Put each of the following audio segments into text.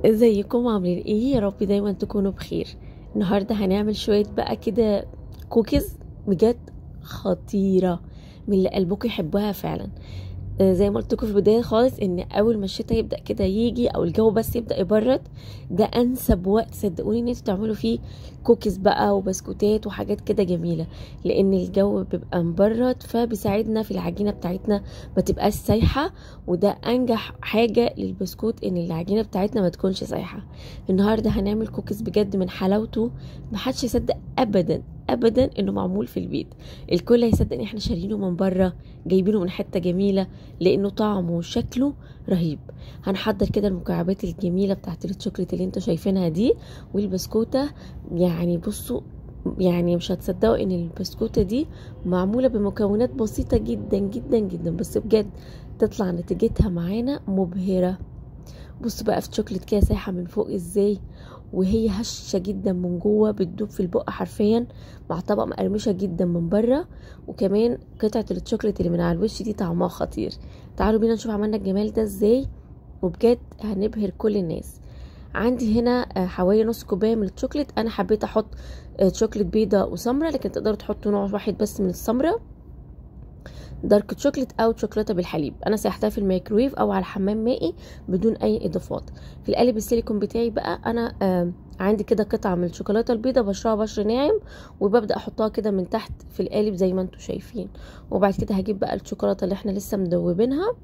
ازيكم عاملين ايه؟ يا رب دايما تكونوا بخير. النهارده هنعمل شويه بقى كده كوكيز بجد خطيره من اللي قلبكم يحبوها فعلا. زي ما قلت لكم في البدايه خالص ان اول ما الشتاء يبدا كده يجي او الجو بس يبدا يبرد، ده انسب وقت صدقوني ان انتوا تعملوا فيه كوكيز بقى وبسكوتات وحاجات كده جميله، لان الجو بيبقى مبرد فبيساعدنا في العجينه بتاعتنا ما تبقاش سايحه، وده انجح حاجه للبسكوت ان العجينه بتاعتنا ما تكونش سايحه. النهارده هنعمل كوكيز بجد من حلاوته محدش يصدق ابدا ابدا انه معمول في البيت. الكل هيصدق ان احنا شارينه من بره، جايبينه من حته جميله، لانه طعمه وشكله رهيب. هنحضر كده المكعبات الجميله بتاعت الشوكليت اللي انتوا شايفينها دي والبسكوته. يعني بصوا، يعني مش هتصدقوا ان البسكوته دي معموله بمكونات بسيطه جدا جدا جدا، بس بجد تطلع نتيجتها معانا مبهره. بصوا بقى في شوكليت كده سايحه من فوق ازاي، وهي هشه جدا من جوه بتدوب في البق حرفيا، مع طبق مقرمشه جدا من بره، وكمان قطعه الشوكليت اللي من على الوش دي طعمها خطير. تعالوا بينا نشوف عملنا الجمال ده ازاي، وبجد هنبهر كل الناس. عندي هنا حوالي نص كوبايه من الشوكليت. انا حبيت احط شوكليت بيضه وسمره، لكن تقدروا تحطوا نوع واحد بس من السمره، دارك شوكليت او شوكولاته بالحليب. انا سيحتها في الميكرويف او على حمام مائي بدون اي اضافات. في القالب السيليكون بتاعي بقى انا عندي كده قطعه من الشوكولاته البيضاء بشرها بشر ناعم، وببدا احطها كده من تحت في القالب زي ما انتم شايفين. وبعد كده هجيب بقى الشوكولاته اللي احنا لسه مدوبينها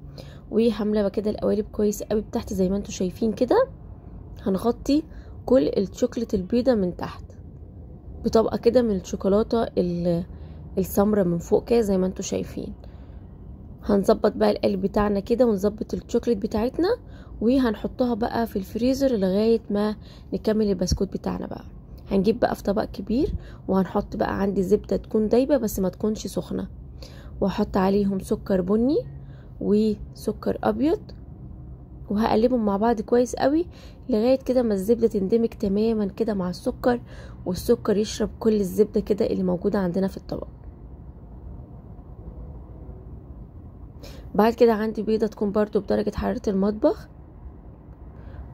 وهملى كده القوالب كويس قوي بتاعتي زي ما انتم شايفين كده. هنغطي كل الشوكولاته البيضاء من تحت بطبقه كده من الشوكولاته السمراء من فوق كده زي ما انتم شايفين. هنظبط بقى القالب بتاعنا كده ونظبط الشوكليت بتاعتنا، وهنحطها بقى في الفريزر لغاية ما نكمل البسكوت بتاعنا بقى. هنجيب بقى في طبق كبير وهنحط بقى عندي زبدة تكون دايبة بس ما تكونش سخنة، وهحط عليهم سكر بني وسكر ابيض، وهقلبهم مع بعض كويس قوي لغاية كده ما الزبدة تندمج تماما كده مع السكر، والسكر يشرب كل الزبدة كده اللي موجودة عندنا في الطبق. بعد كده عندي بيضة تكون برضو بدرجة حرارة المطبخ،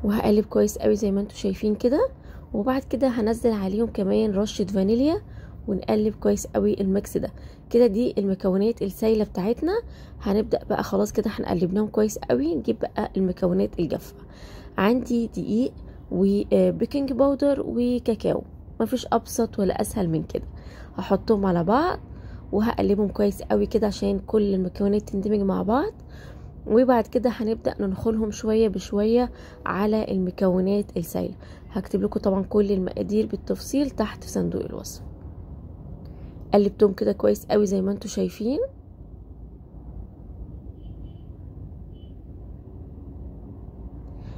وهقلب كويس قوي زي ما انتوا شايفين كده. وبعد كده هنزل عليهم كمان رشة فانيليا ونقلب كويس قوي الميكس ده كده. دي المكونات السايلة بتاعتنا. هنبدأ بقى خلاص كده هنقلبناهم كويس قوي. نجيب بقى المكونات الجافة. عندي دقيق وبيكنج باودر وكاكاو، مفيش ابسط ولا اسهل من كده. هحطهم على بعض وهقلبهم كويس قوي كده عشان كل المكونات تندمج مع بعض. وبعد كده هنبدأ ننخلهم شوية بشوية على المكونات السائلة. هكتب لكم طبعا كل المقادير بالتفصيل تحت في صندوق الوصف. قلبتهم كده كويس قوي زي ما انتوا شايفين.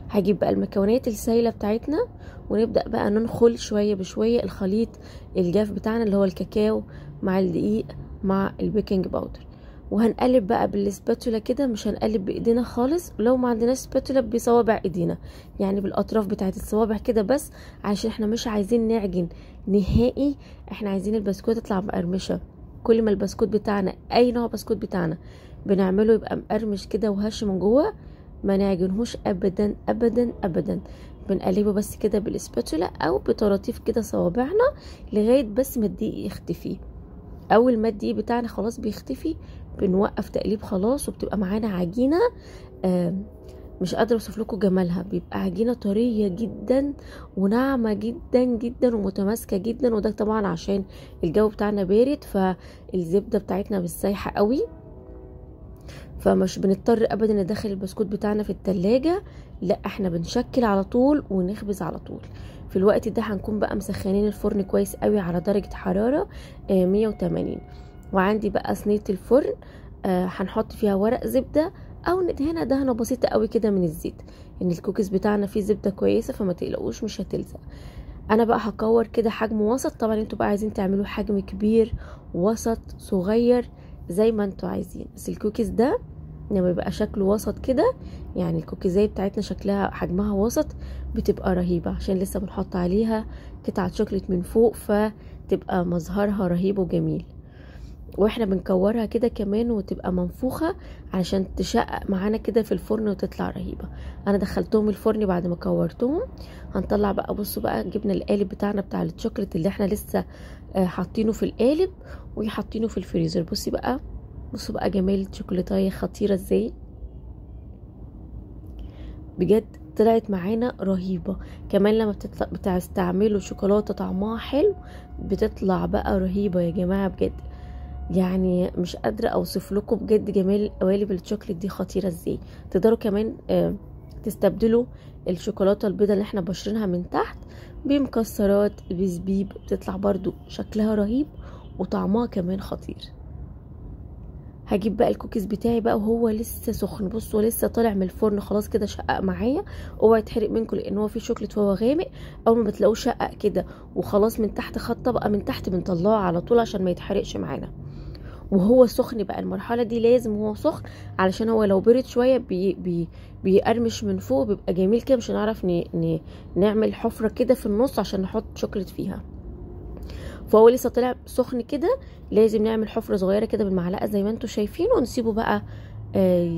هجيب بقى المكونات السائلة بتاعتنا ونبدأ بقى ننخل شوية بشوية الخليط الجاف بتاعنا اللي هو الكاكاو مع الدقيق مع البيكنج باودر. وهنقلب بقى بالسباتولا كده، مش هنقلب بايدينا خالص، ولو ما عندناش سباتولا بصوابع ايدينا، يعني بالاطراف بتاعت الصوابع كده بس، عشان احنا مش عايزين نعجن نهائي. احنا عايزين البسكوت تطلع مقرمشه. كل ما البسكوت بتاعنا اي نوع بسكوت بتاعنا بنعمله يبقى مقرمش كده وهش من جوه، ما نعجنهوش ابدا ابدا ابدا. بنقلبه بس كده بالسباتولا او بطراطيف كده صوابعنا لغايه بس ما الدقيق يختفي. اول ما الدقيق بتاعنا خلاص بيختفي بنوقف تقليب خلاص، وبتبقى معانا عجينه مش قادره اوصف لكم جمالها. بيبقى عجينه طريه جدا وناعمه جدا جدا ومتماسكه جدا، وده طبعا عشان الجو بتاعنا بارد فالزبده بتاعتنا مش سايحه قوي، فمش بنضطر ابدا ندخل البسكوت بتاعنا في التلاجة. لا، احنا بنشكل على طول ونخبز على طول. في الوقت ده هنكون بقى مسخنين الفرن كويس قوي على درجة حرارة 180. وعندي بقى صينية الفرن هنحط فيها ورق زبدة او ندهنها دهنة بسيطة قوي كده من الزيت، ان الكوكيز بتاعنا فيه زبدة كويسة فما تقلقوش مش هتلزق. انا بقى هكور كده حجم وسط، طبعا انتوا بقى عايزين تعملوا حجم كبير وسط صغير زي ما انتوا عايزين، بس الكوكيز ده لما يبقى شكله وسط كده، يعني الكوكيزايه بتاعتنا شكلها حجمها وسط بتبقى رهيبة، عشان لسه بنحط عليها قطعة شوكليت من فوق فتبقى مظهرها رهيب وجميل. واحنا بنكورها كده كمان وتبقى منفوخة علشان تشقق معانا كده في الفرن وتطلع رهيبة. انا دخلتهم الفرن بعد ما كورتهم. هنطلع بقى، بصوا بقى جبنا القالب بتاعنا بتاع الشوكليت اللي احنا لسه حاطينه في القالب وحاطينه في الفريزر. بصوا بقى جمال الشوكولاتايه خطيرة ازاي بجد، طلعت معانا رهيبة. كمان لما بتستعملوا شوكولاتة طعمها حلو بتطلع بقى رهيبة يا جماعة بجد. يعني مش قادرة اوصف لكم بجد جمال قوالب الشوكليت دي خطيرة ازاي. تقدروا كمان تستبدلوا الشوكولاتة البيضة اللي احنا بشرينها من تحت بمكسرات بزبيب، بتطلع برضو شكلها رهيب وطعمها كمان خطير. هجيب بقى الكوكيز بتاعي بقى وهو لسه سخن. بصوا لسه طالع من الفرن خلاص كده شقق معايا. اوعى يتحرق منكم لان هو فيه شوكليت وهو غامق. اول ما بتلاقوه شقق كده وخلاص من تحت خد طبقه من تحت بنطلعه على طول عشان ما يتحرقش معانا وهو سخن. بقى المرحله دي لازم وهو سخن علشان هو لو برد شويه بيقرمش من فوق، بيبقى جميل كده مش هنعرف نعمل حفره كده في النص عشان نحط شوكليت فيها. فهو لسه طلع سخن كده، لازم نعمل حفرة صغيرة كده بالمعلقة زي ما انتوا شايفين ونسيبه بقى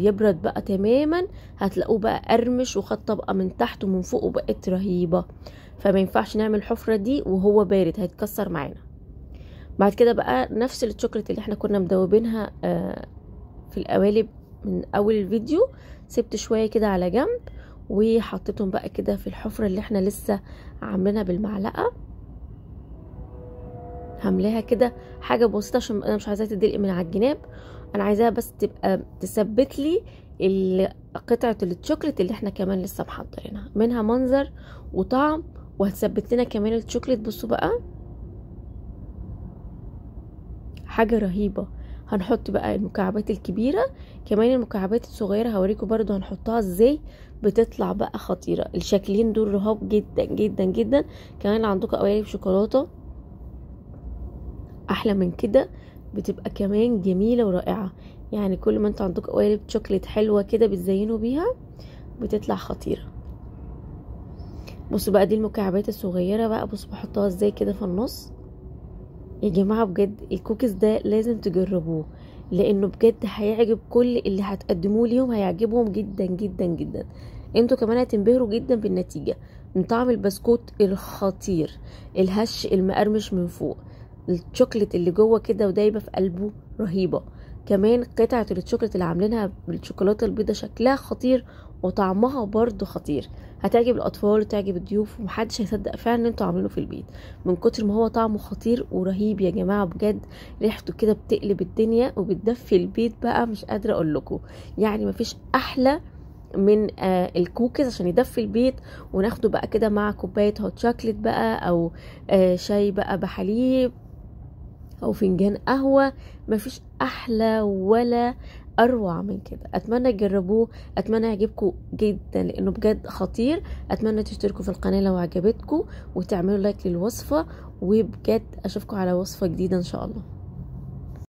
يبرد بقى تماما. هتلاقوه بقى قرمش وخد طبقة من تحت ومن فوق وبقت رهيبة. فما ينفعش نعمل الحفرة دي وهو بارد، هيتكسر معانا. بعد كده بقى نفس الشوكولاتة اللي احنا كنا مدوبينها في القوالب من اول الفيديو، سبت شوية كده على جنب وحطيتهم بقى كده في الحفرة اللي احنا لسه عاملينها بالمعلقة. هملاها كده حاجه بسيطه عشان انا مش عايزاها تدلق من على الجناب، انا عايزاها بس تبقى تثبت لي قطعه الشوكليت اللي احنا كمان لسه محضرينها، منها منظر وطعم وهتثبت لنا كمان الشوكليت. بصوا بقى حاجه رهيبه. هنحط بقى المكعبات الكبيره، كمان المكعبات الصغيره هوريكم برضو هنحطها ازاي بتطلع بقى خطيره. الشكلين دول رهاب جدا جدا جدا. كمان عندكم قوالب شوكولاته احلى من كده بتبقى كمان جميلة ورائعة. يعني كل ما انتوا عندكم قوالب شوكليت حلوة كده بتزينوا بيها بتطلع خطيرة. بصوا بقى دي المكعبات الصغيرة بقى، بصوا بحطها ازاي كده في النص. يا جماعة بجد الكوكيز ده لازم تجربوه لانه بجد هيعجب كل اللي هتقدموه ليهم، هيعجبهم جدا جدا جدا. انتوا كمان هتنبهروا جدا بالنتيجة، من طعم البسكوت الخطير، الهش المقرمش من فوق، الشوكليت اللي جوه كده ودايبه في قلبه رهيبه. كمان قطعه الشوكليت اللي عاملينها بالشوكولاته البيضاء شكلها خطير وطعمها برضو خطير. هتعجب الاطفال وتعجب الضيوف ومحدش هيصدق فعلا ان انتوا عاملينه في البيت من كتر ما هو طعمه خطير ورهيب يا جماعه بجد. ريحته كده بتقلب الدنيا وبتدفي البيت بقى، مش قادره اقول لكم. يعني مفيش احلى من الكوكيز عشان يدفي البيت وناخده بقى كده مع كوبايه هوت شوكليت بقى او شاي بقى بحليب او فنجان قهوة. مفيش احلى ولا اروع من كده. اتمنى تجربوه، اتمنى يعجبكم جدا لانه بجد خطير. اتمنى تشتركوا في القناة لو عجبتكم وتعملوا لايك للوصفة، وبجد اشوفكم على وصفة جديدة ان شاء الله.